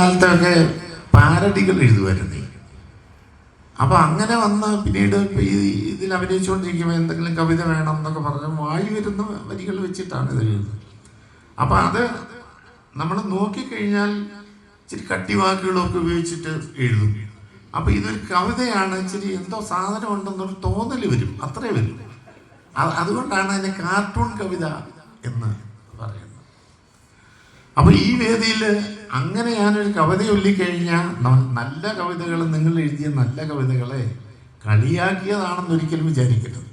കാലത്തൊക്കെ പാരഡികൾ എഴുതുമായിരുന്നു. അപ്പൊ അങ്ങനെ വന്ന് പിന്നീട് ഇതിൽ അഭിനയിച്ചുകൊണ്ടിരിക്കുമ്പോൾ എന്തെങ്കിലും കവിത വേണം എന്നൊക്കെ പറഞ്ഞ് വായി വരുന്ന വരികൾ വെച്ചിട്ടാണ് ഇത് എഴുതുന്നത്. അപ്പൊ അത് നമ്മൾ നോക്കിക്കഴിഞ്ഞാൽ ഇച്ചിരി കട്ടിവാക്കുകളൊക്കെ ഉപയോഗിച്ചിട്ട് എഴുതും. അപ്പൊ ഇതൊരു കവിതയാണ്, ഇച്ചിരി എന്തോ സാധനം ഉണ്ടെന്നൊരു തോന്നൽ വരും, അത്രേ വരും. അതുകൊണ്ടാണ് അതിനെ കാർട്ടൂൺ കവിത എന്ന് പറയുന്നത്. അപ്പൊ ഈ വേദിയിൽ അങ്ങനെ ഞാനൊരു കവിത ചൊല്ലിക്കഴിഞ്ഞാൽ നല്ല കവിതകൾ, നിങ്ങൾ എഴുതിയ നല്ല കവിതകളെ കളിയാക്കിയതാണെന്ന് ഒരിക്കലും വിചാരിക്കരുത്.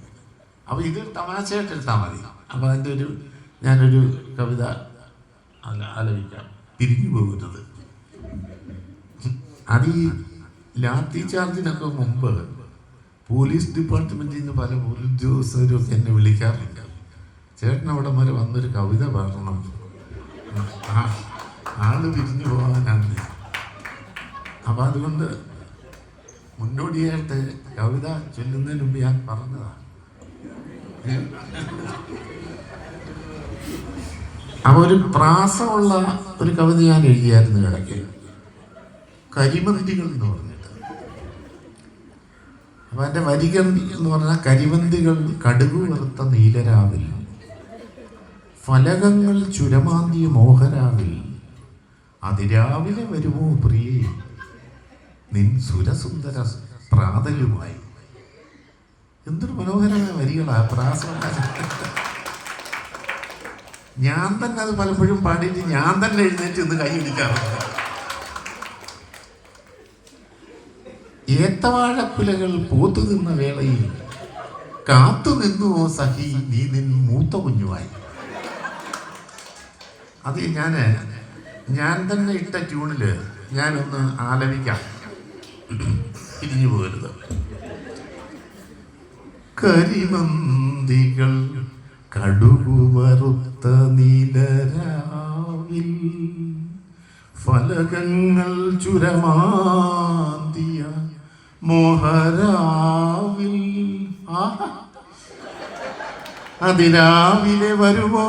അപ്പൊ ഇത് തമാശയായിട്ട് എടുത്താൽ മതി. അപ്പൊ അതിൻ്റെ ഞാനൊരു കവിത ആലോചിക്കാം. തിരിഞ്ഞു പോകരുത്. അത് ഈ ലാത്തി ചാർജിനൊക്കെ മുമ്പ് പോലീസ് ഡിപ്പാർട്ട്മെന്റിൽ നിന്ന് പല പോലീസ് ഉദ്യോഗസ്ഥരും എന്നെ വിളിക്കാറുണ്ട്, ചേട്ടൻ അവിടെ വരെ വന്നൊരു കവിത പാടണം, ആള് പിരിഞ്ഞു പോകാനാണ്. അപ്പൊ അതുകൊണ്ട് മുന്നോടിയായിട്ട് കവിത ചൊല്ലുന്നതിന് മുമ്പ് ഞാൻ പറഞ്ഞതാണ്. അപ്പൊ ഒരു പ്രാസമുള്ള ഒരു കവിത ഞാൻ എഴുതിയായിരുന്നു ഇടയ്ക്ക്, കരിമന്തികൾ എന്ന് പറഞ്ഞിട്ട്. അപ്പൊ എൻ്റെ വരികൾ എന്ന് പറഞ്ഞാൽ, കരിമന്തികൾ കടുകു വറുത്ത നീലരാവിൽ, ഫലകങ്ങൾ ചുരമാന്തിയ മോഹരാവിൽ, അതിരാവിലെ വരുമോ പ്രിയേ നിൻ സുരസുന്ദര പ്രാതലുമായി. എന്തൊരു മനോഹരമായ വരികളാ, പ്രാസം. ഞാൻ തന്നെ അത് പലപ്പോഴും പാടിയിട്ട് ഞാൻ തന്നെ എഴുന്നേറ്റ് ഇന്ന് കൈ പിടിക്കാറുണ്ട്. ഏത്തവാഴക്കുലകൾ പൂത്തു നിന്ന വേളയിൽ കാത്തു നിന്നുവോ സഖി നീ നിൻ മൂത്ത കുഞ്ഞുമായി. അത് ഞാൻ തന്നെ ഇട്ട ട്യൂണില് ഞാനൊന്ന് ആലപിക്കാം, തിരിഞ്ഞു പോകരുത്. കരിമന്തികൾ കടുകുവറുത്ത നീലരാവിൽ, ഫലകങ്ങൾ ചുരമാന്തിയ മോഹരാവിൽ, അതിരാവിലെ വരുമോ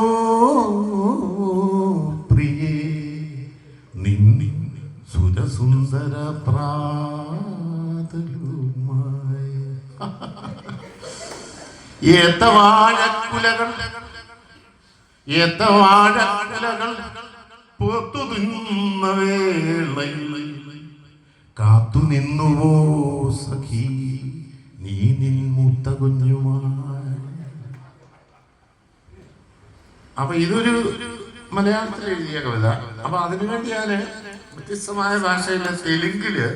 പ്രിയേ നിൻ സുരസുന്ദര പ്രാതലുമായി. ഏത്തവാഴക്കുലകൾ പൂത്തു നിന്ന വേളയിൽ കാത്തു നിന്നുവോ സഖി നീ നിൻ മൂത്ത കുഞ്ഞുമായി. അപ്പൊ ഇതൊരു മലയാളത്തിൽ എഴുതിയ കവിത. അപ്പൊ അതിനുവേണ്ടി ഞാൻ വ്യത്യസ്തമായ ഭാഷയിലെ തെലുങ്കില്